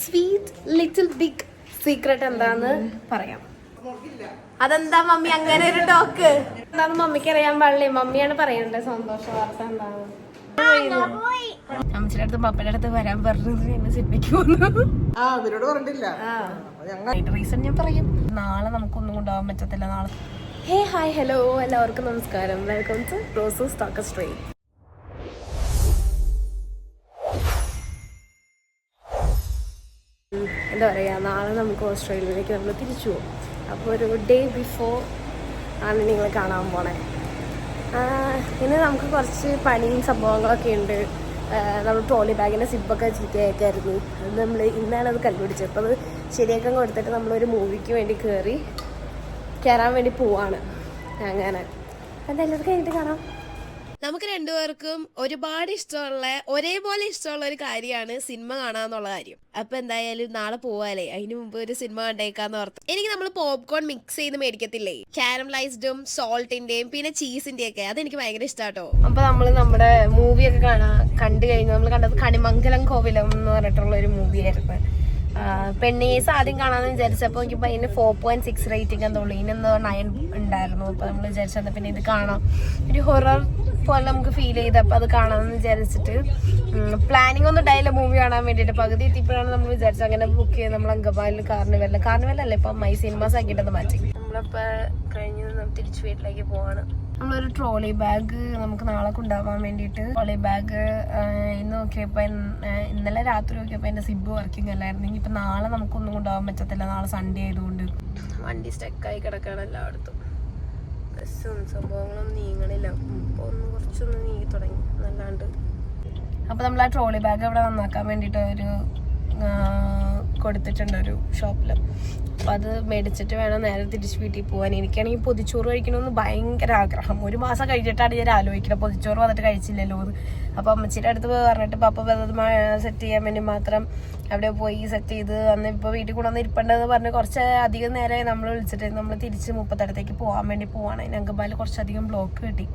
Sweet little big secret എന്താന്ന് പറയാം. അതെന്താ മമ്മി അങ്ങനെ ഒരു ടോക്ക്? എന്താന്ന് മമ്മിക്ക് അറിയാൻ പാടില്ലേ? മമ്മിയാണ് പറയണ്ടേ സന്തോഷ വാർത്ത എന്താണ്. അമ്മച്ചിയുടെ അടുത്ത് പപ്പയുടെ അടുത്ത് വരാൻ പറഞ്ഞത് എന്നെ സിനിമയ്ക്ക് പോകുന്നു. റീസൺ ഞാൻ പറയും. നാളെ നമുക്കൊന്നും കൊണ്ടുപോകാൻ പറ്റത്തില്ല. നാളെ ഹായ് ഹലോ എല്ലാവർക്കും നമസ്കാരം. Welcome to roses talk street. എന്താ പറയുക, നാളെ നമുക്ക് ഓസ്ട്രേലിയയിലേക്ക് നമ്മൾ തിരിച്ചു പോകും. അപ്പോൾ ഒരു ഡേ ബിഫോർ ആണ് നിങ്ങൾ കാണാൻ പോണേ. ഇന്ന് നമുക്ക് കുറച്ച് പണിയും സംഭവങ്ങളൊക്കെ ഉണ്ട്. നമ്മൾ ട്രോളി ബാഗിൻ്റെ സിപ്പൊക്കെ ചീത്തയൊക്കെ ആയിരുന്നു. അത് നമ്മൾ ഇന്നാണ് അത് കണ്ടുപിടിച്ചത്. അപ്പോൾ അത് ശരിയാക്കാൻ കൊടുത്തിട്ട് നമ്മളൊരു മൂവിക്ക് വേണ്ടി കയറാൻ വേണ്ടി പോവാണ്. അങ്ങനെ എന്തായാലും കഴിഞ്ഞിട്ട് കാണാം. നമുക്ക് രണ്ടുപേർക്കും ഒരുപാട് ഇഷ്ടമുള്ള ഒരേപോലെ ഇഷ്ടമുള്ള ഒരു കാര്യമാണ് സിനിമ കാണാന്നുള്ള കാര്യം. അപ്പൊ എന്തായാലും നാളെ പോവാല്ലേ, അതിന് മുമ്പ് ഒരു സിനിമ കണ്ടേക്കാന്ന് ഓർത്തു. എനിക്ക് നമ്മൾ പോപ്കോൺ മിക്സ് ചെയ്ത് മേടിക്കത്തില്ലേ, കാരമലൈസ്ഡും സോൾട്ടിന്റെയും പിന്നെ ചീസിന്റെയും ഒക്കെ, അതെനിക്ക് ഭയങ്കര ഇഷ്ടാട്ടോ. അപ്പൊ നമ്മള് നമ്മുടെ മൂവിയൊക്കെ കണ്ടു കഴിഞ്ഞു. നമ്മൾ കണ്ടത് കണിമംഗലം കോവിലം എന്ന് പറഞ്ഞിട്ടുള്ള ഒരു മൂവിയായിരുന്നു. പെണ്ണേസ് ആദ്യം കാണാന്ന് വിചാരിച്ചപ്പോൾ എനിക്കിപ്പോൾ അതിന് 4.6 റേറ്റിംഗ് എന്തോളൂ. ഇതിനെന്തോ 9 ഉണ്ടായിരുന്നു. അപ്പോൾ നമ്മൾ വിചാരിച്ചത് പിന്നെ ഇത് കാണാം, ഒരു ഹൊറർ പോലെ നമുക്ക് ഫീൽ ചെയ്തപ്പോൾ അത് കാണാമെന്ന് വിചാരിച്ചിട്ട് പ്ലാനിങ് ഒന്നും ഉണ്ടായില്ല മൂവി കാണാൻ വേണ്ടിയിട്ട്. പകുതി എത്തിയപ്പോഴാണ് നമ്മൾ വിചാരിച്ചത്. അങ്ങനെ ബുക്ക് ചെയ്ത് നമ്മൾ അങ്കമാലിൽ കാർണിവലല്ലേ ഇപ്പം മൈ സിനിമാസ് ആക്കിയിട്ടത് മാറ്റി. നമ്മളിപ്പോൾ കഴിഞ്ഞ് തിരിച്ച് വീട്ടിലേക്ക് പോവാണ്. നമ്മളൊരു ട്രോളി ബാഗ് നമുക്ക് നാളെ കൊണ്ടുപോകാൻ വേണ്ടിയിട്ട് ട്രോളി ബാഗ് ഇന്ന് നോക്കിയപ്പോൾ ഇന്നലെ രാത്രി നോക്കിയപ്പോൾ എൻ്റെ സിബ് വർക്കിംഗ് അല്ലായിരുന്നു. ഇനിയിപ്പോൾ നാളെ നമുക്കൊന്നും കൊണ്ടുപോകാൻ പറ്റത്തില്ല. നാളെ സൺഡേ ആയതുകൊണ്ട് വണ്ടി സ്റ്റക്കായി കിടക്കുകയാണ് എല്ലായിടത്തും. ബസ്സും സംഭവങ്ങളൊന്നും നീങ്ങണില്ല. ഇപ്പോൾ കുറച്ചൊന്ന് നീങ്ങി തുടങ്ങി നല്ലാണ്ട്. അപ്പോൾ നമ്മൾ ആ ട്രോളി ബാഗ് അവിടെ നന്നാക്കാൻ വേണ്ടിയിട്ട് ഒരു കൊടുത്തിട്ടുണ്ട് ഒരു ഷോപ്പിൽ. അപ്പോൾ അത് മേടിച്ചിട്ട് വേണം നേരെ തിരിച്ച് വീട്ടിൽ പോകാൻ. എനിക്കാണെങ്കിൽ പൊതിച്ചോറ് കഴിക്കണമെന്ന് ഭയങ്കര ആഗ്രഹം. ഒരു മാസം കഴിഞ്ഞിട്ടാണ് ഞാൻ ആലോചിക്കുന്നത് പൊതിച്ചോറ് വന്നിട്ട് കഴിച്ചില്ലല്ലോ എന്ന്. അപ്പോൾ അമ്മച്ചിയുടെ അടുത്ത് പറഞ്ഞിട്ട് പപ്പ സെറ്റ് ചെയ്യാൻ വേണ്ടി മാത്രം അവിടെ പോയി സെറ്റ് ചെയ്ത് അന്ന് ഇപ്പോൾ വീട്ടിൽ കൊണ്ടുവന്ന് ഇരിപ്പുണ്ടെന്ന് പറഞ്ഞ് കുറച്ച് അധികം നേരം നമ്മൾ വിളിച്ചിട്ട് നമ്മൾ തിരിച്ച് മുപ്പത്തടത്തേക്ക് പോകാൻ വേണ്ടി പോവാണ്. അതിന് അങ്കമാലിൽ കുറച്ചധികം ബ്ലോക്ക് കിട്ടി.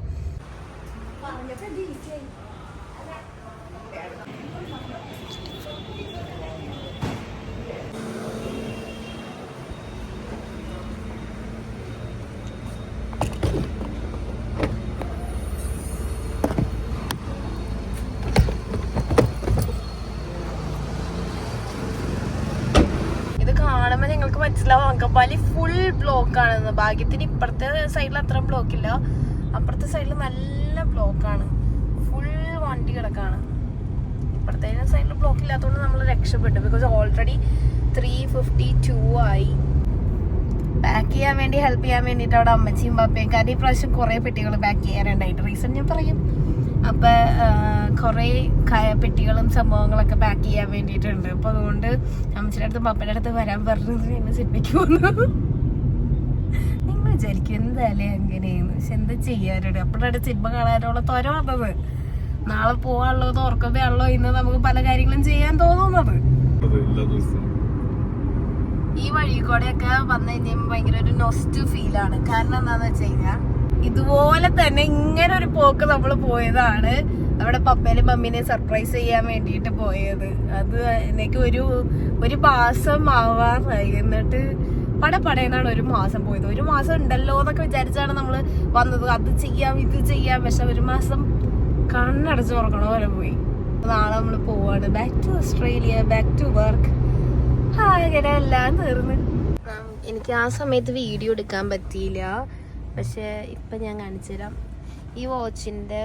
കാണുമ്പോൾ നിങ്ങൾക്ക് മനസ്സിലാവും അങ്കമാലി ഫുൾ ബ്ലോക്ക് ആണെന്ന്. ഭാഗ്യത്തിന് ഇപ്പുറത്തെ സൈഡിൽ അത്ര ബ്ലോക്കില്ല, അപ്പുറത്തെ സൈഡിൽ നല്ല ബ്ലോക്കാണ്. ഫുൾ വണ്ടി കിടക്കാണ്. ഇപ്പുറത്തെ സൈഡിൽ ബ്ലോക്ക് ഇല്ലാത്തതുകൊണ്ട് നമ്മൾ രക്ഷപ്പെട്ടു. ബിക്കോസ് ഓൾറെഡി 3:52 ആയി. പാക്ക് ചെയ്യാൻ വേണ്ടി ഹെൽപ്പ് ചെയ്യാൻ വേണ്ടിയിട്ട് അവിടെ അമ്മച്ചിയും പാപ്പയും. കാരണം ഈ പ്രാവശ്യം കുറേ പെട്ടികൾ പാക്ക് ചെയ്യാനുണ്ടായിട്ട്. റീസൺ ഞാൻ പറയും. അപ്പം കുറേ പെട്ടികളും സംഭവങ്ങളൊക്കെ പാക്ക് ചെയ്യാൻ വേണ്ടിയിട്ടുണ്ട്. അപ്പോൾ അതുകൊണ്ട് അമ്മച്ചിയുടെ അടുത്ത് പപ്പയുടെ അടുത്ത് വരാൻ പറഞ്ഞത് എന്നെ സിനിമയ്ക്ക് പോകുന്നു. നിങ്ങൾ വിചാരിക്കും എന്തായാലും എങ്ങനെയാണ്, പക്ഷെ എന്താ ചെയ്യാറുണ്ട്. അപ്പോഴാണ് സിനിമ കാണാനുള്ള ത്വര വന്നത്. നാളെ പോകാനുള്ളത് ഓർക്കുമ്പോഴാണല്ലോ ഇന്ന് നമുക്ക് പല കാര്യങ്ങളും ചെയ്യാൻ തോന്നുന്നത്. ഈ വഴി കൂടെയൊക്കെ വന്നു കഴിഞ്ഞാൽ ഭയങ്കര ഒരു നൊസ്റ്റ് ഫീലാണ്. കാരണം എന്താണെന്ന് വെച്ച് കഴിഞ്ഞാൽ ഇതുപോലെ തന്നെ ഇങ്ങനെ ഒരു പോക്ക് നമ്മൾ പോയതാണ്. നമ്മുടെ പപ്പേനെയും മമ്മീനെയും സർപ്രൈസ് ചെയ്യാൻ വേണ്ടിയിട്ട് പോയത്. അത് എനിക്ക് ഒരു മാസം ആവാറായി. എന്നിട്ട് പടപടയെന്നാണ് ഒരു മാസം പോയത്. ഒരു മാസം ഉണ്ടല്ലോ എന്നൊക്കെ വിചാരിച്ചാണ് നമ്മൾ വന്നത്. അത് ചെയ്യാം ഇത് ചെയ്യാം. പക്ഷെ ഒരു മാസം കണ്ണടച്ച് തുറക്കണ പോലെ പോയി. നാളെ നമ്മൾ പോവാണ്. Back to Australia, back to work. അങ്ങനെ എല്ലാം തീർന്ന്. എനിക്ക് ആ സമയത്ത് വീഡിയോ എടുക്കാൻ പറ്റിയില്ല. പക്ഷേ ഇപ്പം ഞാൻ കാണിച്ചു തരാം. ഈ വാച്ചിൻ്റെ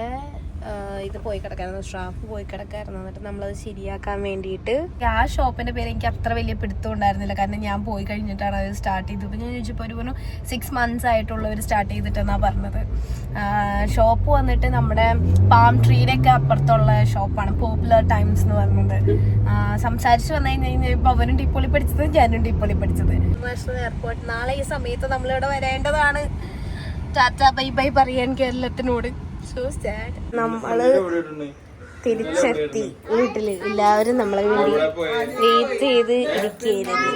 ഇത് പോയി കിടക്കായിരുന്നു, സ്ട്രാപ്പ് പോയി കിടക്കായിരുന്നു. എന്നിട്ട് നമ്മളത് ശരിയാക്കാൻ വേണ്ടിയിട്ട് ആ ഷോപ്പിൻ്റെ പേര് എനിക്ക് അത്ര വലിയ പിടുത്തം ഉണ്ടായിരുന്നില്ല. കാരണം ഞാൻ പോയി കഴിഞ്ഞിട്ടാണ് അത് സ്റ്റാർട്ട് ചെയ്തത്. ഇപ്പം ഞാൻ ചോദിച്ചപ്പോൾ ഒരു 6 months ആയിട്ടുള്ളവർ സ്റ്റാർട്ട് ചെയ്തിട്ടെന്നാണ് പറഞ്ഞത്. ഷോപ്പ് വന്നിട്ട് നമ്മുടെ പാം ട്രീയുടെയൊക്കെ അപ്പുറത്തുള്ള ഷോപ്പാണ്, പോപ്പുലർ ടൈംസ് എന്ന് പറഞ്ഞത്. സംസാരിച്ച് വന്നു കഴിഞ്ഞപ്പോൾ അവരും ടിപ്പൊളി പഠിച്ചത്, ഞാനും ടിപ്പൊളി പഠിച്ചത്. എയർപോർട്ട് നാളെ ഈ സമയത്ത് നമ്മളിവിടെ വരേണ്ടതാണ്. ടാറ്റ ബൈ ബൈ പറയാൻ കേരളത്തിനോട്. So sad. നമ്മള് തിരിച്ചെത്തി വീട്ടില്. എല്ലാവരും നമ്മളെ വേണ്ടി വെയിറ്റ് ചെയ്ത് ഇരിക്കുകയായിരുന്നു.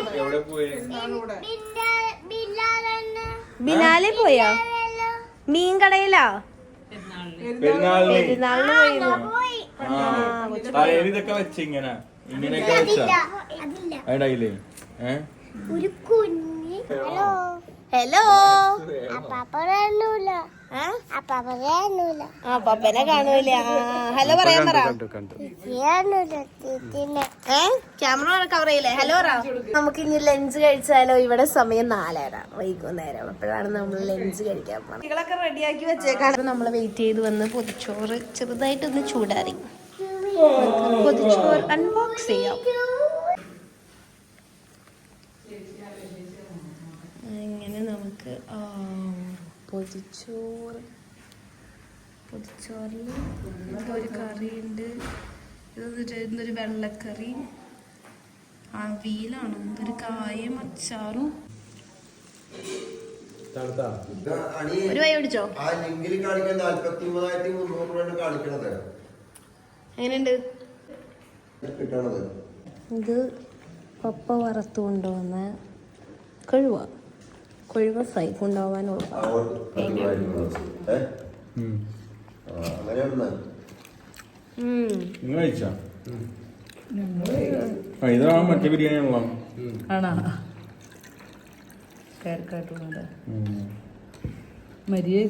ബിനാലെ പോയോ? മീൻ കടയിലാ പെരുന്നാളിന് പോയിരുന്നു. അതായില്ലേ ഒരു കുഞ്ഞ് ഹലോ ഹലോ അപ്പാപ്പനൂല പപ്പനെ കാണൂല ഹലോ പറയാൻ പറ ക്യാമറ കവർ ചെയ്യില്ലേ ഹലോ പറ. നമുക്ക് ഇനി ലഞ്ച് കഴിച്ചാലോ? ഇവിടെ സമയം 4:30 വൈകുന്നേരം. അപ്പോഴാണ് നമ്മൾ ലഞ്ച് കഴിക്കാൻ പോകണം. കുട്ടികളൊക്കെ റെഡിയാക്കി വെച്ചേക്കാണ്. നമ്മൾ വെയിറ്റ് ചെയ്ത് വന്ന് പൊതിച്ചോറ് ചെറുതായിട്ടൊന്ന് ചൂടാറി. പൊതിച്ചോറ് അൺബോക്സ് ചെയ്യാം. ഇങ്ങനെ നമുക്ക് പൊതിച്ചോറിൽ ഇതൊരു കറിയുണ്ട്. ഇതൊരു വെള്ളക്കറി, അവിയലാണ്, ഇതൊരു കായും അച്ചാറും. ഒരു വൈ പിടിച്ചോ. എങ്ങനെയുണ്ട്? ഇത് പപ്പ വറുത്ത് കൊണ്ടുവന്ന കൊഴുവ ഫ്രൈ കൊണ്ടുപോകാനുള്ള ഇതാണ് മറ്റേ ബിരിയാണി ആണല്ലോ.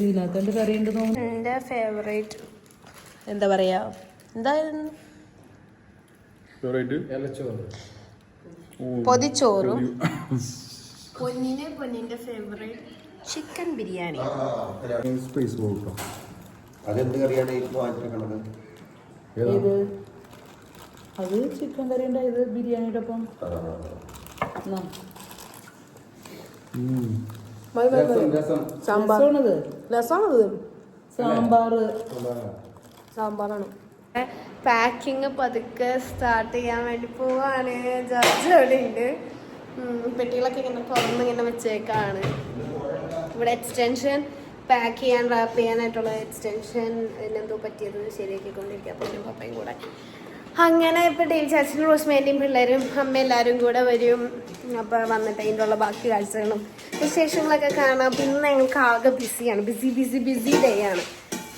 ഇതിനകത്തോണ്ട് കറിയുണ്ട്. എൻ്റെ ഫേവറേറ്റ് എന്താ പറയാ, എന്തായിരുന്നു? പൊതിച്ചോറും പൊന്നിന്റെ ഫേവറേറ്റ് ചിക്കൻ ബിരിയാണി. അതെന്ത് കറിയാണ് ഇപ്പൊ വാങ്ങിച്ചിരിക്കണത്? അത് ചിക്കൻ കറി ഉണ്ടായത് ബിരിയാണിയുടെ ഒപ്പം. സാമ്പാറാണ്. പാക്കിങ് പതുക്കെ സ്റ്റാർട്ട് ചെയ്യാൻ വേണ്ടി പോവാണ്. ജഡ്ജ് അവിടെ ഉണ്ട്. പെട്ടികളൊക്കെ ഇങ്ങനെ തുറന്ന് ഇങ്ങനെ വെച്ചേക്കാണ്. ഇവിടെ എക്സ്റ്റൻഷൻ പാക്ക് ചെയ്യാൻ റാപ്പ് ചെയ്യാനായിട്ടുള്ള എക്സ്റ്റൻഷൻ എന്നെന്തോ പറ്റിയത് ശരിയാക്കിക്കൊണ്ടിരിക്കുക. അപ്പം പപ്പയും കൂടെ അങ്ങനെ ഇപ്പം ഡേവി ചാച്ചനും റോസ്മേൻ്റെയും പിള്ളേരും അമ്മ എല്ലാവരും കൂടെ വരും. അപ്പോൾ വന്നിട്ട് അതിൻ്റെ ഉള്ള ബാക്കി കാഴ്ചകളും വിശേഷങ്ങളൊക്കെ കാണാം. പിന്നെ ഞങ്ങൾക്ക് ആകെ ബിസിയാണ്, ബിസി ഡേ ആണ്.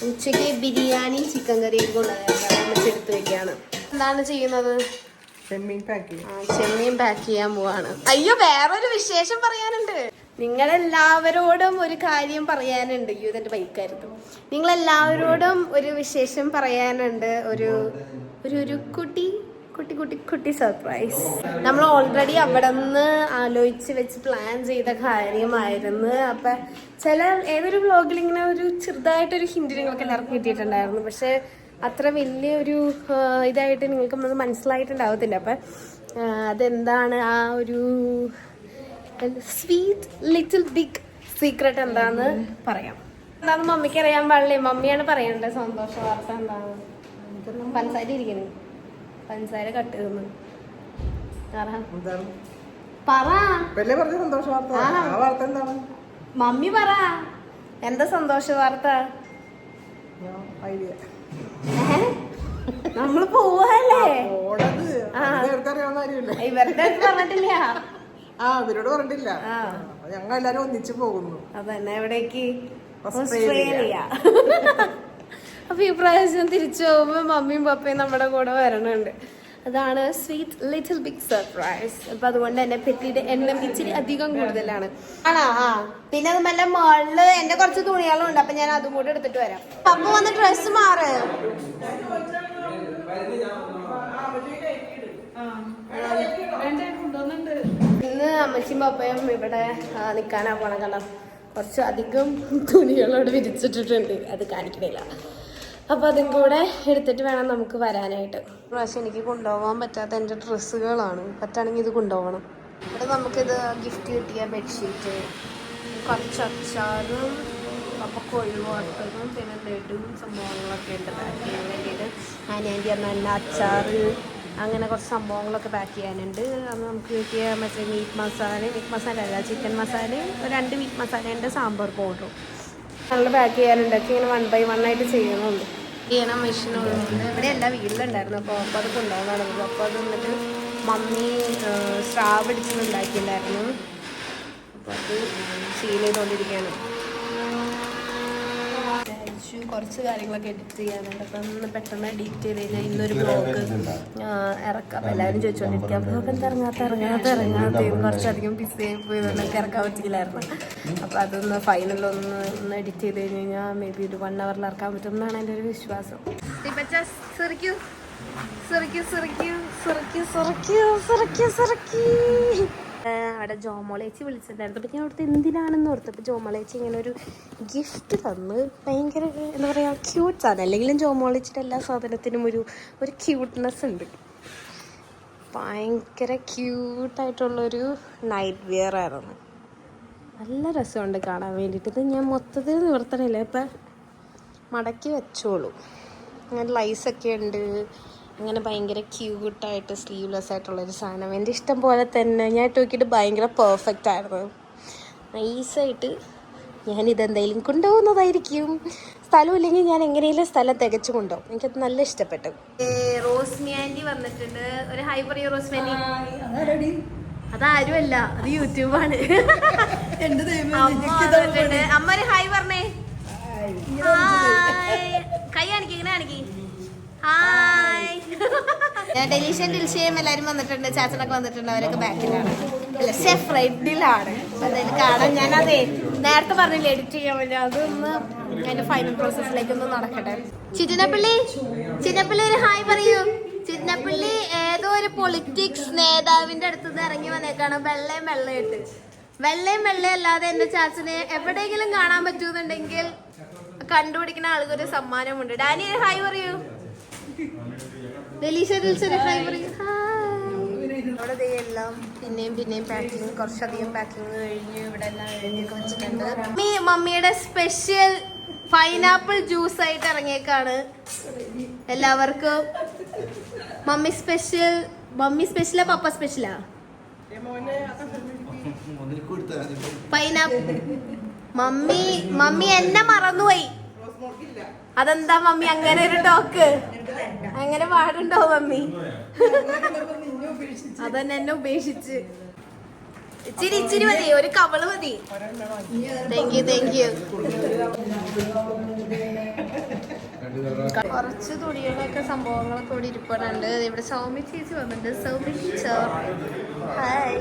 ഉച്ചയ്ക്ക് ബിരിയാണി ചിക്കൻ കറിയും കൊണ്ടുവന്ന് എടുത്ത് വെക്കുകയാണ്. എന്താണ് ചെയ്യുന്നത്? ചെമ്മീൻ പാക്ക് ചെയ്യാൻ പോവാണ്. അയ്യോ, വേറൊരു വിശേഷം പറയാനുണ്ട്. നിങ്ങളെല്ലാവരോടും ഒരു കാര്യം പറയാനുണ്ട്. അയ്യോ, ഇതെന്റെ ബൈക്കായിരുന്നു. നിങ്ങളെല്ലാവരോടും ഒരു വിശേഷം പറയാനുണ്ട്. ഒരു കുട്ടി സർപ്രൈസ്. നമ്മൾ ഓൾറെഡി അവിടെ നിന്ന് ആലോചിച്ച് വെച്ച് പ്ലാൻ ചെയ്ത കാര്യമായിരുന്നു. അപ്പം ഏതൊരു വ്ലോഗിൽ ഇങ്ങനെ ഒരു ചെറുതായിട്ടൊരു ഹിന്റ് നിങ്ങൾക്ക് എല്ലാവർക്കും കിട്ടിയിട്ടുണ്ടായിരുന്നു. പക്ഷെ അത്ര വലിയൊരു ഇതായിട്ട് നിങ്ങൾക്ക് മനസ്സിലായിട്ടുണ്ടാവത്തില്ല. അപ്പം അതെന്താണ് ആ ഒരു സ്വീറ്റ് ലിറ്റിൽ ബിഗ് സീക്രട്ട് എന്താന്ന് പറയാം. എന്താന്ന് മമ്മിക്ക് അറിയാൻ പാടില്ലേ? മമ്മിയാണ് പറയേണ്ടത്. സന്തോഷ വാർത്ത എന്താണ്? പഞ്ചസാര ഇരിക്കണേ, പഞ്ചസാര കട്ട് ചെയ്തു മമ്മി പറ. എന്താ സന്തോഷ വാർത്ത? നമ്മള് പോവല്ലേ? ഇവരുടെ പറഞ്ഞിട്ടില്ല. അവരോട് പറഞ്ഞിട്ടില്ല. ഞങ്ങൾ എല്ലാരും ഒന്നിച്ചു പോകുന്നു. അതന്നെ. എവിടേക്ക്? ഓസ്ട്രേലിയ. അപ്പൊ ഈ പ്രാവശ്യം തിരിച്ചു പോകുമ്പോ മമ്മിയും പപ്പയും നമ്മുടെ കൂടെ വരണുണ്ട്. അതാണ് സ്വീറ്റ് ലിറ്റിൽ ബിഗ് സർപ്രൈസ്. അപ്പൊ അതുകൊണ്ട് എന്നെ പെട്ടിയുടെ എണ്ണം ഇച്ചിരി അധികം കൂടുതലാണ്. ആണോ? പിന്നെ അത് നല്ല മുകളില് എന്റെ കുറച്ച് തുണികളും ഉണ്ട്. അപ്പൊ ഞാൻ അതും കൂടെ എടുത്തിട്ട് വരാം. പപ്പ വന്ന് ഡ്രസ് മാറ്. ഇന്ന് അമ്മച്ചിയും പപ്പയും ഇവിടെ നിക്കാനാ പോണം. കാരണം കുറച്ച് അധികം തുണികളോട് വിരിച്ചിട്ടിട്ടുണ്ട്. അത് കാണിക്കണില്ല. അപ്പോൾ അതും കൂടെ എടുത്തിട്ട് വേണം നമുക്ക് വരാനായിട്ട്. പ്രാവശ്യം എനിക്ക് കൊണ്ടുപോകാൻ പറ്റാത്ത എൻ്റെ ഡ്രസ്സുകളാണ്. പറ്റുകയാണെങ്കിൽ ഇത് കൊണ്ടുപോകണം. ഇവിടെ നമുക്കിത് ഗിഫ്റ്റ് കിട്ടിയ ബെഡ്ഷീറ്റ്, കുറച്ച് അച്ചാറും അപ്പോൾ കൊഴുവാട്ടതും പിന്നെ ലഡുവും സംഭവങ്ങളൊക്കെ ഉണ്ട് പാക്ക് ചെയ്യാൻ വേണ്ടിയിട്ട്. ആൻറ്റി പറഞ്ഞ അച്ചാറ് അങ്ങനെ കുറച്ച് സംഭവങ്ങളൊക്കെ പാക്ക് ചെയ്യാനുണ്ട്. അത് നമുക്ക് കിട്ടിയ മറ്റേ മീറ്റ് മസാല അല്ല, ചിക്കൻ മസാലയും 2 മീറ്റ് മസാലേൻ്റെ സാമ്പാർ പൗഡറും നല്ല പാക്ക് ചെയ്യാനുണ്ട്. ഒക്കെ ഇങ്ങനെ 1 by 1 ആയിട്ട് ചെയ്യുന്നുണ്ട്. ചെയ്യണം മെഷീനുള്ളതുകൊണ്ട് ഇവിടെ എല്ലാ വീട്ടിലുണ്ടായിരുന്നു. അപ്പോൾ അത് കൊണ്ടുപോകാനാണ്. അപ്പോൾ അത് എന്നിട്ട് മമ്മി സ്രാവ് അടിച്ചുണ്ടാക്കിയിട്ടുണ്ടായിരുന്നു. അപ്പോൾ അത് സീൽ ചെയ്തുകൊണ്ടിരിക്കുകയാണ്. കുറച്ച് കാര്യങ്ങളൊക്കെ എഡിറ്റ് ചെയ്യാനുണ്ട്. അപ്പം ഒന്ന് പെട്ടെന്ന് എഡിറ്റ് ചെയ്ത് കഴിഞ്ഞാൽ ഇന്നൊരു ബ്ലോഗ് ഇറക്കാം. അപ്പം എല്ലാവരും ചോദിച്ചുകൊണ്ടിരിക്കുക ബ്ലോഗ് എന്താ ഇറങ്ങാത്ത കുറച്ചധികം ബിസി ആയി പോയി നമുക്ക് ഇറക്കാൻ പറ്റില്ലായിരുന്നു. അപ്പോൾ അതൊന്ന് ഫൈനലൊന്ന് എഡിറ്റ് ചെയ്ത് കഴിഞ്ഞ് കഴിഞ്ഞാൽ മേ ബി ഒരു 1 hour ഇറക്കാൻ പറ്റും എന്നാണ് എൻ്റെ ഒരു വിശ്വാസം. അവിടെ ജോമോളേച്ചി വിളിച്ചിട്ടുണ്ടായിരുന്നു. അപ്പം ഞാൻ അവിടുത്തെ എന്തിനാണെന്ന് ഓർത്തപ്പോൾ ജോമോളേച്ചി ഇങ്ങനെ ഒരു ഗിഫ്റ്റ് തന്ന്. ഭയങ്കര എന്താ പറയുക, ക്യൂട്ട്സാണ്. അല്ലെങ്കിലും ജോമോളേച്ചിയുടെ എല്ലാ സാധനത്തിനും ഒരു ക്യൂട്ട്നെസ് ഉണ്ട്. ഭയങ്കര ക്യൂട്ടായിട്ടുള്ളൊരു നൈറ്റ് വെയർ ആയിരുന്നു. നല്ല രസമുണ്ട് കാണാൻ വേണ്ടിയിട്ട്. ഇത് ഞാൻ മൊത്തത്തിൽ നിവർത്തണില്ല, ഇപ്പം മടക്കി വെച്ചോളൂ. അങ്ങനെ ലൈസൊക്കെ ഉണ്ട്. അങ്ങനെ ഭയങ്കര ക്യൂട്ടായിട്ട് സ്ലീവ്ലെസ് ആയിട്ടുള്ളൊരു സാധനം. എൻ്റെ ഇഷ്ടം പോലെ തന്നെ ഞാൻ ഇട്ട് നോക്കിയിട്ട് ഭയങ്കര പെർഫെക്റ്റ് ആയിരുന്നു. നൈസായിട്ട് ഞാനിതെന്തായാലും കൊണ്ടുപോകുന്നതായിരിക്കും. സ്ഥലമില്ലെങ്കിൽ ഞാൻ എങ്ങനെയെങ്കിലും സ്ഥലം തികച്ചു കൊണ്ടുപോകും. എനിക്കത് നല്ല ഇഷ്ടപ്പെട്ടു. റോസ്മി ആൻറ്റി വന്നിട്ടുണ്ട്. ഒരു ഹൈ പറയൂ റോസ്മി. അതാരുമല്ല, അത് യൂട്യൂബാണ്. അമ്മ ഒരു ഹായ് പറഞ്ഞേ. കൈ കാണിക്ക്, ഇങ്ങനെ കാണിക്ക്. ഹായ്. ഞാൻ ഡെലീഷ്യൻ ഡിൽഷയും എല്ലാവരും വന്നിട്ടുണ്ട്. ചാച്ചനൊക്കെ വന്നിട്ടുണ്ട്. അവരൊക്കെ ബാക്കിലാണ്, അല്ല ഫ്രണ്ടിലാണ്. അതായത് കാണാൻ ഞാനതേ നേരത്തെ പറഞ്ഞില്ല എഡിറ്റ് ചെയ്യാൻ വേണ്ടി. അതൊന്ന് അതിന്റെ ഫൈനൽ പ്രോസസ്സിലേക്കൊന്ന് നടക്കട്ടെ. ചിന്നപ്പള്ളി ഒരു ഹായ് പറയൂ. ചിന്നപ്പള്ളി ഏതോ ഒരു പൊളിറ്റിക്സ് നേതാവിന്റെ അടുത്തുനിന്ന് ഇറങ്ങി വന്നേക്കാണ്. വെള്ളയും അല്ലാതെ എന്റെ ചാച്ചനെ എവിടെയെങ്കിലും കാണാൻ പറ്റുന്നുണ്ടെങ്കിൽ കണ്ടുപിടിക്കുന്ന ആളുകൾക്ക് ഒരു സമ്മാനമുണ്ട്. ഡാനി ഒരു ഹായ് പറയൂ. ഹായ് പറയൂ. അവിടെ എല്ലാം പിന്നെയും പാക്കിങ്, കുറച്ചധികം പാക്കിങ് കഴിഞ്ഞ് ഇവിടെ എല്ലാം എഴുതിയൊക്കെ വെച്ചിട്ടുണ്ട്. മമ്മിയുടെ സ്പെഷ്യൽ പൈനാപ്പിൾ ജ്യൂസ് ആയിട്ട് ഇറങ്ങിയേക്കാണ് എല്ലാവർക്കും. മമ്മി സ്പെഷ്യലാ പപ്പ സ്പെഷ്യലാ? പൈനാപ്പിൾ. മമ്മി എന്നെ മറന്നുപോയി. അതെന്താ മമ്മി അങ്ങനെ ഒരു ടോക്ക്? അങ്ങനെ പാടുണ്ടോ മമ്മി? അതന്നെ എന്നെ ഉപേക്ഷിച്ച്. ഇച്ചിരി മതി, ഒരു കവള് മതി. Thank you. കുറച്ച് തുണികളൊക്കെ സംഭവങ്ങളൊക്കെ ഇവിടെ ഇരിപ്പുണ്ട്. ഇവിടെ സൗമ്യ ചേച്ചി വന്നിട്ടുണ്ട്. Soumya teacher hi.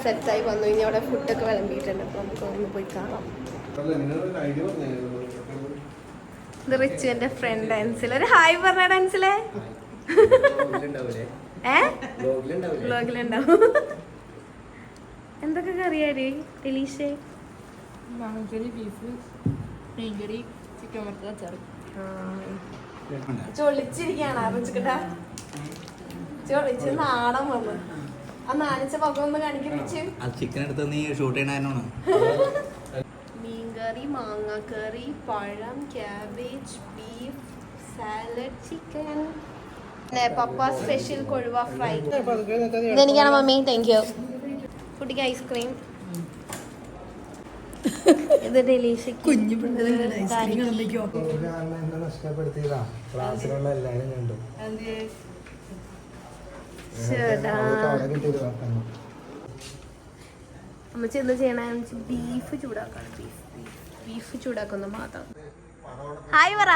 സെറ്റായി വന്നു. ഇനി അവിടെ ഫുഡൊക്കെ വിളമ്പിയിട്ടുണ്ട്. അപ്പൊ നമുക്ക് ഒന്ന് പോയി കാണാം. ഇത് റിച്ചുവിന്റെ ഫ്രണ്ട് അൻസിൽ. ഒരു ഹായ് പറഞ്ഞ അൻസിലെ. വ്ലോഗിലുണ്ടാവും. എന്തൊക്കെ കറിയാടി ഡെലീഷേ? ചൊളിച്ചിരിക്കാണ് അറിച്ചിട്ടാ. ചൊളിച്ച് നാണം വന്നു. ആ നാണിച്ച പകം ഒന്ന് കാണിക്കും. ചിക്കൻ എടുത്ത് നീ ഷൂട്ട് ചെയ്യണ. മീൻകറി, മാങ്ങാക്കറി, പഴം, ക്യാബേജ്, ബീഫ്, സാലഡ്, ചിക്കൻ, പപ്പ സ്പെഷ്യൽ കൊഴുവ ഫ്രൈ. ഇതെനിക്കാണ് മമ്മി. Thank you. കുട്ടിക്ക് ഐസ്ക്രീം. ഇത് ഡെലീഷ്യക്ക് കുഞ്ഞു അമ്മച്ചി എന്താ ചെയ്യണ? ബീഫ് ചൂടാക്കാണ്. ബീഫ് ചൂടാക്കുന്ന മാത്രം. ഹായ് പറ.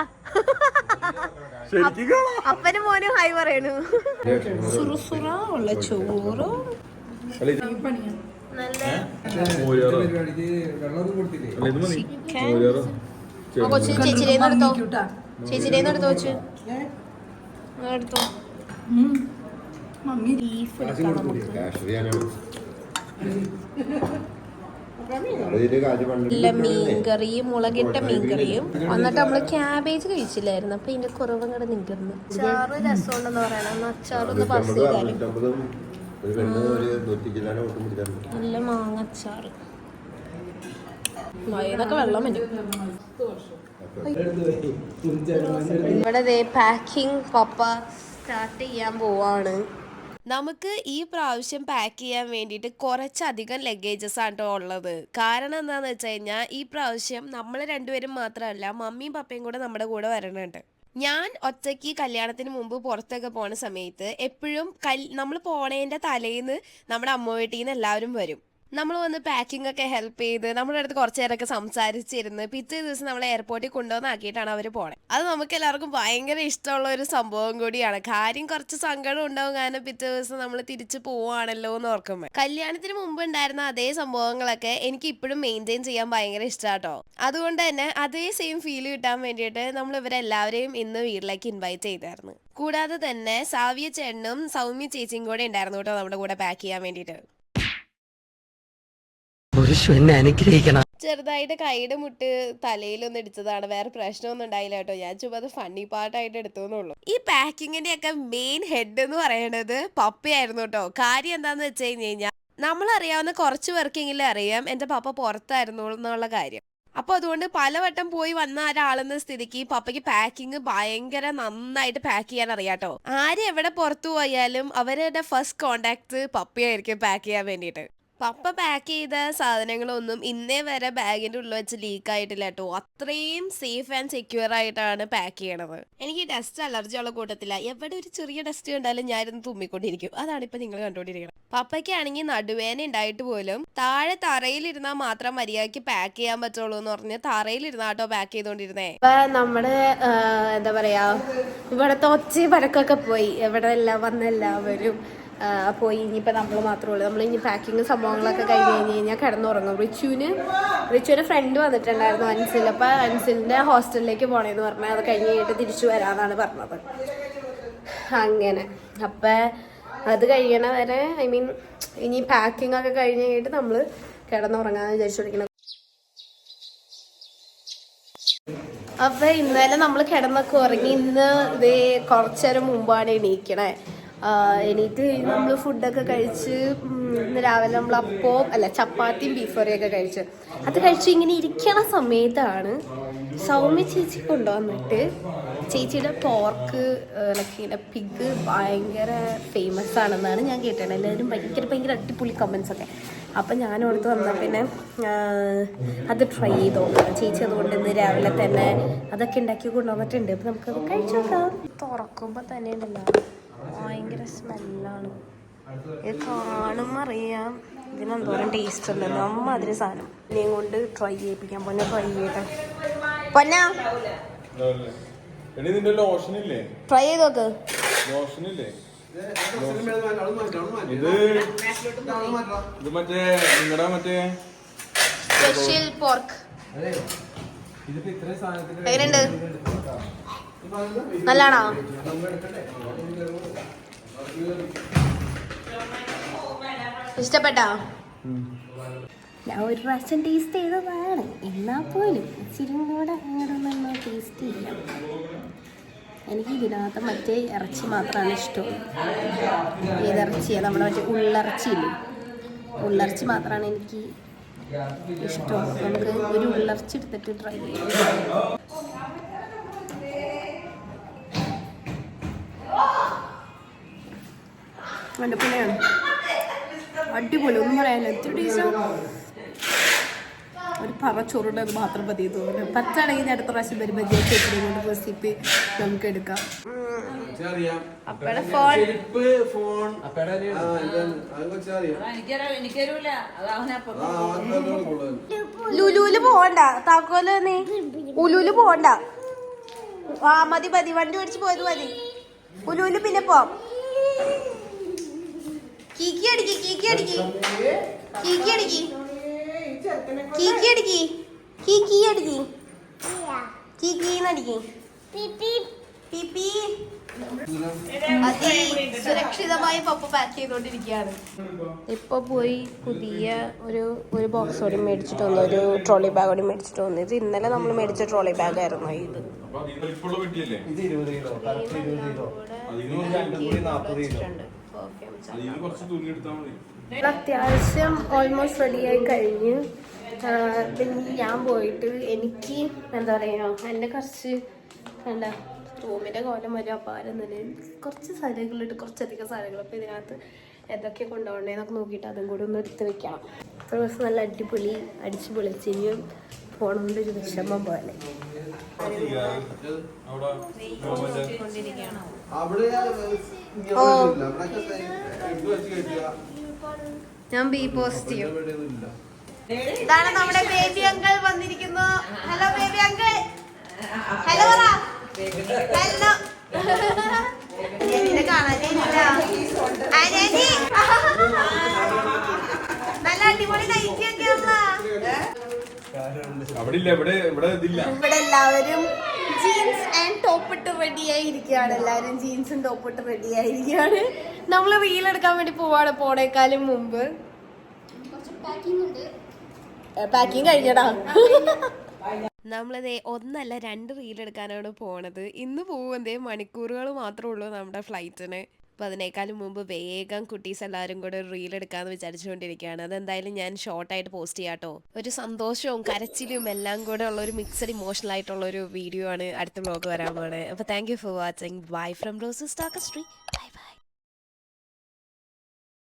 അപ്പനും മോനും ഹായ് പറയണു. സുറുസുറ ഉള്ള ചോറ്, നല്ല ചിക്കൻ. കൊച്ചു ചേച്ചിയുടെ എടുത്തോ കൊച്ചു എടുത്തോ. ബീഫ് എടുക്കാം നമുക്ക്. നല്ല മീൻകറിയും, മുളകിട്ട മീൻകറിയും. എന്നിട്ട് നമ്മള് ക്യാബേജ് കഴിച്ചില്ലായിരുന്നു. അപ്പൊ ഇതിന്റെ കുറവ് കൂടെ നിൽക്കുന്നു. അച്ചാറ് രസമുണ്ടെന്ന് പറയണം. അച്ചാറൊന്ന് പാസ് ചെയ്താലും. നല്ല മാങ്ങച്ചാറ്. മഴയൊക്കെ വെള്ളം വരും. ഇവിടെ പാക്കിംഗ് പപ്പ സ്റ്റാർട്ട് ചെയ്യാൻ പോവാണ്. നമുക്ക് ഈ പ്രാവശ്യം പാക്ക് ചെയ്യാൻ വേണ്ടിയിട്ട് കുറച്ചധികം ലഗേജസ് ആണ് ഉള്ളത്. കാരണം എന്താണെന്ന് വെച്ച് കഴിഞ്ഞാൽ ഈ പ്രാവശ്യം നമ്മൾ രണ്ടുപേരും മാത്രമല്ല, മമ്മിയും പപ്പയും കൂടെ നമ്മുടെ കൂടെ വരണുണ്ട്. ഞാൻ ഒറ്റയ്ക്ക് കല്യാണത്തിന് മുമ്പ് പുറത്തൊക്കെ പോണ സമയത്ത് എപ്പോഴും നമ്മൾ പോണേൻ്റെ തലേന്ന് നമ്മുടെ അമ്മ വീട്ടിൽ നിന്ന് എല്ലാവരും വരും. നമ്മൾ വന്ന് പാക്കിംഗ് ഒക്കെ ഹെൽപ്പ് ചെയ്ത് നമ്മുടെ അടുത്ത് കുറച്ചു നേരമൊക്കെ സംസാരിച്ചിരുന്ന് പിറ്റേ ദിവസം നമ്മളെ എയർപോർട്ടിൽ കൊണ്ടുവന്നാക്കിയിട്ടാണ് അവർ പോണേ. അത് നമുക്ക് എല്ലാവർക്കും ഭയങ്കര ഇഷ്ടമുള്ള ഒരു സംഭവം കൂടിയാണ്. കാര്യം കുറച്ച് സങ്കടം ഉണ്ടാവും, കാരണം പിറ്റേ ദിവസം നമ്മൾ തിരിച്ചു പോവാണല്ലോ എന്ന് ഓർക്കുമ്പോൾ. കല്യാണത്തിന് മുമ്പ് ഉണ്ടായിരുന്ന അതേ സംഭവങ്ങളൊക്കെ എനിക്ക് ഇപ്പോഴും മെയിൻറ്റെയിൻ ചെയ്യാൻ ഭയങ്കര ഇഷ്ടാട്ടോ. അതുകൊണ്ട് തന്നെ അതേ സെയിം ഫീൽ കിട്ടാൻ വേണ്ടിയിട്ട് നമ്മൾ ഇവരെല്ലാവരെയും ഇന്ന് വീട്ടിലേക്ക് ഇൻവൈറ്റ് ചെയ്തായിരുന്നു. കൂടാതെ തന്നെ സാവിയ ചേട്ടനും സൗമ്യ ചേച്ചിയും കൂടെ ഉണ്ടായിരുന്നു കേട്ടോ നമ്മുടെ കൂടെ പാക്ക് ചെയ്യാൻ വേണ്ടിയിട്ട്. ചെറുതായിട്ട് കൈയുടെ മുട്ട് തലയിലൊന്നും ഇടിച്ചതാണ്, വേറെ പ്രശ്നമൊന്നും ഉണ്ടായില്ല കേട്ടോ. ഞാൻ ചുമ്മാ അത് ഫണ്ണി പാർട്ടായിട്ട് എടുത്തോന്നുള്ളൂ. ഈ പാക്കിങ്ങിന്റെ ഒക്കെ മെയിൻ ഹെഡ് എന്ന് പറയുന്നത് പപ്പയായിരുന്നു കേട്ടോ. കാര്യം എന്താന്ന് വെച്ച് കഴിഞ്ഞാൽ നമ്മളറിയാവുന്ന കുറച്ച് പേർക്കെങ്കിലും അറിയാം എന്റെ പപ്പ പുറത്തായിരുന്നു എന്നുള്ള കാര്യം. അപ്പൊ അതുകൊണ്ട് പലവട്ടം പോയി വന്ന ഒരാളെന്ന സ്ഥിതിക്ക് പപ്പയ്ക്ക് പാക്കിങ് ഭയങ്കര നന്നായിട്ട് പാക്ക് ചെയ്യാൻ അറിയാട്ടോ. ആരും എവിടെ പുറത്തു പോയാലും അവരുടെ ഫസ്റ്റ് കോണ്ടാക്ട് പപ്പയായിരിക്കും പാക്ക് ചെയ്യാൻ വേണ്ടിയിട്ട്. പപ്പ പാക്ക് ചെയ്ത സാധനങ്ങളൊന്നും ഇന്നേ വരെ ബാഗിന്റെ ഉള്ളിൽ വെച്ച് ലീക്ക് ആയിട്ടില്ല കേട്ടോ. അത്രയും സേഫ് ആൻഡ് സെക്യൂർ ആയിട്ടാണ് പാക്ക് ചെയ്യണത്. എനിക്ക് ഡസ്റ്റ് അലർജി ഉള്ള കൂട്ടത്തില്ല. എവിടെ ഒരു ചെറിയ ഡസ്റ്റ് കണ്ടാലും ഞാനിന്ന് തുമ്മിക്കൊണ്ടിരിക്കും. അതാണ് ഇപ്പൊ നിങ്ങൾ കണ്ടുകൊണ്ടിരിക്കുന്നത്. പപ്പയ്ക്കാണെങ്കിൽ നടുവേന ഉണ്ടായിട്ട് പോലും താഴെ തറയിലിരുന്നാൽ മാത്രം മര്യാദയ്ക്ക് പാക്ക് ചെയ്യാൻ പറ്റുള്ളൂ എന്ന് പറഞ്ഞ് തറയിലിരുന്നാട്ടോ പാക്ക് ചെയ്തോണ്ടിരുന്നേ. നമ്മുടെ എന്താ പറയാ, ഇവിടത്തെ ഒച്ച പരക്കൊക്കെ പോയി. എവിടെ എല്ലാം വന്ന എല്ലാവരും പോയി. ഇനിയിപ്പോൾ നമ്മൾ മാത്രമേ ഉള്ളൂ. നമ്മൾ ഇനി പാക്കിങ് സംഭവങ്ങളൊക്കെ കഴിഞ്ഞ് കഴിഞ്ഞാൽ കിടന്നുറങ്ങും. റിച്ചുവിന് ഫ്രണ്ട് വന്നിട്ടുണ്ടായിരുന്നു, അൻസിൽ. അപ്പോൾ അൻസിലിൻ്റെ ഹോസ്റ്റലിലേക്ക് പോകണമെന്ന് പറഞ്ഞാൽ അത് കഴിഞ്ഞ് കഴിഞ്ഞിട്ട് തിരിച്ചു വരാമെന്നാണ് പറഞ്ഞത്. അങ്ങനെ അപ്പം അത് കഴിയണ വരെ ഇനി പാക്കിംഗ് ഒക്കെ കഴിഞ്ഞ് കഴിഞ്ഞിട്ട് നമ്മൾ കിടന്നുറങ്ങാമെന്ന് വിചാരിച്ചുകൊണ്ടിരിക്കണം. അപ്പം ഇന്നലെ നമ്മൾ കിടന്നൊക്കെ ഉറങ്ങി. ഇന്ന് ഇതേ കുറച്ചേരം മുമ്പാണ് എണീക്കണേ. എണീറ്റ് നമ്മൾ ഫുഡൊക്കെ കഴിച്ച് ഇന്ന് രാവിലെ നമ്മൾ ചപ്പാത്തിയും ബീഫ് കറിയൊക്കെ കഴിച്ച് അത് കഴിച്ച് ഇങ്ങനെ ഇരിക്കണ സമയത്താണ് സൗമ്യ ചേച്ചി കൊണ്ടുവന്നിട്ട് ചേച്ചിയുടെ പോർക്ക് ഇങ്ങനെ പിഗ് ഭയങ്കര ഫേമസ് ആണെന്നാണ് ഞാൻ കേട്ടത്. എല്ലാവരും ഭയങ്കര അടിപൊളി കമൻസ് ഒക്കെ. അപ്പം ഞാനോടത്ത് വന്നാൽ പിന്നെ അത് ട്രൈ ചെയ്ത് നോക്കണം. ചേച്ചി അതുകൊണ്ട് ഇന്ന് രാവിലെ തന്നെ അതൊക്കെ ഉണ്ടാക്കി കൊണ്ടുവന്നിട്ടുണ്ട്. അപ്പം നമുക്കത് കഴിച്ചു നോക്കാം. തുറക്കുമ്പോൾ തന്നെ ഉണ്ടല്ലോ ഭയങ്കര സ്മെല്ലാണ്. ഇത് കാണുമ്പോൾ അറിയാം ഇതിനെന്തോരം ടേസ്റ്റ് ഉണ്ട്. നമ്മതിരി സാധനം ഇനിയും കൊണ്ട് ട്രൈ ചെയ്യിപ്പിക്കാം. പൊന്നെ ട്രൈ ചെയ്യട്ടെ. പൊന്ന ട്രൈ ചെയ്ത് നോക്ക്. സ്പെഷ്യൽ പോർക്ക് എങ്ങനെയുണ്ട്? നല്ലാണോ? ഇഷ്ടപ്പെട്ടോ? ഞാൻ ഒരു പ്രാവശ്യം ടേസ്റ്റ് ചെയ്തതാണ്. എന്നാൽ പോലും ഇച്ചിരി കൂടെ അങ്ങോട്ടൊന്നും ടേസ്റ്റ് ചെയ്യാം. എനിക്ക് ഇതിനകത്ത് മറ്റേ ഇറച്ചി മാത്രമാണ് ഇഷ്ടം. ഏതിറച്ചിയാണ്? നമ്മുടെ മറ്റേ ഉള്ളിറച്ചിയില്ലേ, ഉള്ളിറച്ചി മാത്രമാണ് എനിക്ക് ഇഷ്ടം. നമുക്ക് ഒരു ഉള്ളിറച്ചി എടുത്തിട്ട് ട്രൈ ചെയ്യാം. അടിപൊളിയാണ്, അടിപൊളി, ഒന്നും പറയാനില്ല. ഒരു പറച്ചോറുണ്ട്, അത് മാത്രം മതി തോന്നുന്നു. പച്ചാണെങ്കിൽ അടുത്ത പ്രാവശ്യം വരുമ്പോൾ ചേച്ചിയുടെ കൊണ്ട് റെസിപ്പി നമുക്ക് എടുക്കാം. ലുലുല് പോവണ്ട, താക്കോല് നീ ഉലുല് പോവണ്ട. മതി വണ്ടി മേടിച്ച് പോയത് മതി. ഉലുല് പിന്നെ പോവാം. കീക്കി അടിക്കി സുരക്ഷിതമായി പപ്പ പാക്ക് ചെയ്തോണ്ടിരിക്കുകയാണ്. ഇപ്പൊ പോയി പുതിയ ഒരു ബോക്സ് കൂടി മേടിച്ചിട്ട് വന്നു, ഒരു ട്രോളി ബാഗ് കൂടി മേടിച്ചിട്ട് വന്നു. ഇത് ഇന്നലെ നമ്മൾ മേടിച്ച ട്രോളി ബാഗ് ആയിരുന്നു. അത്യാവശ്യം ഓൾമോസ്റ്റ് റെഡിയായി കഴിഞ്ഞ് പിന്നെ ഞാൻ പോയിട്ട് എനിക്ക് എന്താ പറയുക, എൻ്റെ കുറച്ച് എന്താ റൂമിൻ്റെ കോലം വരും. അപ്പോൾ ആരെന്നല്ലേ കുറച്ച് സാധനങ്ങളിട്ട് കുറച്ചധികം സാധനങ്ങൾ. അപ്പോൾ ഇതിനകത്ത് എന്തൊക്കെ കൊണ്ടുപോകണ്ടേന്നൊക്കെ നോക്കിയിട്ട് അതും കൂടി ഒന്ന് എടുത്ത് വെക്കണം. ഒരു ദിവസം നല്ല അടിപൊളി അടിച്ച് പൊളിച്ചിരിക്കും. പോകണമെന്നൊരു ഒരു വിഷമം പോലെ. ഞാൻ ബി പോസിറ്റീവ്. ഇതാണ് നമ്മുടെ ബേബി അങ്കിൾ വന്നിരിക്കുന്നു. Hello baby uncle. ഹലോ പറ. ഹലോ. എന്നെ കാണാനേ ഇല്ല. അനേജി. നല്ല അടിപൊളി നയിച്ചൊക്കെ അവിടെ ഇല്ല, ഇവിടെ ഇതില്ല. ഇവിടെ എല്ലാവരും ജീൻസ് ആൻഡ് ടോപ്പ് ഇട്ട് റെഡി ആയിരിക്കുകയാണ്. എല്ലാവരും ജീൻസും ടോപ്പ് ഇട്ട് റെഡി ആയിരിക്കുകയാണ്. നമ്മള് റീൽ എടുക്കാൻ വേണ്ടി പോവാണ് പോണേക്കാളും മുമ്പ്. പാക്കിങ് കഴിഞ്ഞടാ. നമ്മളതേ ഒന്നല്ല 2 റീൽ എടുക്കാനാണ് പോണത്. ഇന്ന് പോകുന്നതേ മണിക്കൂറുകൾ മാത്രമേ ഉള്ളൂ നമ്മുടെ ഫ്ലൈറ്റിന്. അപ്പോൾ അതിനേക്കാളും മുമ്പ് വേഗം കുട്ടീസ് എല്ലാവരും കൂടെ റീൽ എടുക്കാമെന്ന് വിചാരിച്ചുകൊണ്ടിരിക്കുകയാണ്. അതെന്തായാലും ഞാൻ ഷോർട്ടായിട്ട് പോസ്റ്റ് ചെയ്യാം കേട്ടോ. ഒരു സന്തോഷവും കരച്ചിലും എല്ലാം കൂടെ ഉള്ള ഒരു മിക്സഡ് ഇമോഷണൽ ആയിട്ടുള്ള ഒരു വീഡിയോ ആണ് അടുത്ത വ്ലോഗ് വരാൻ പോണേ. അപ്പോൾ thank you for watching. Bye from roses ടാക്കസ്ട്രി.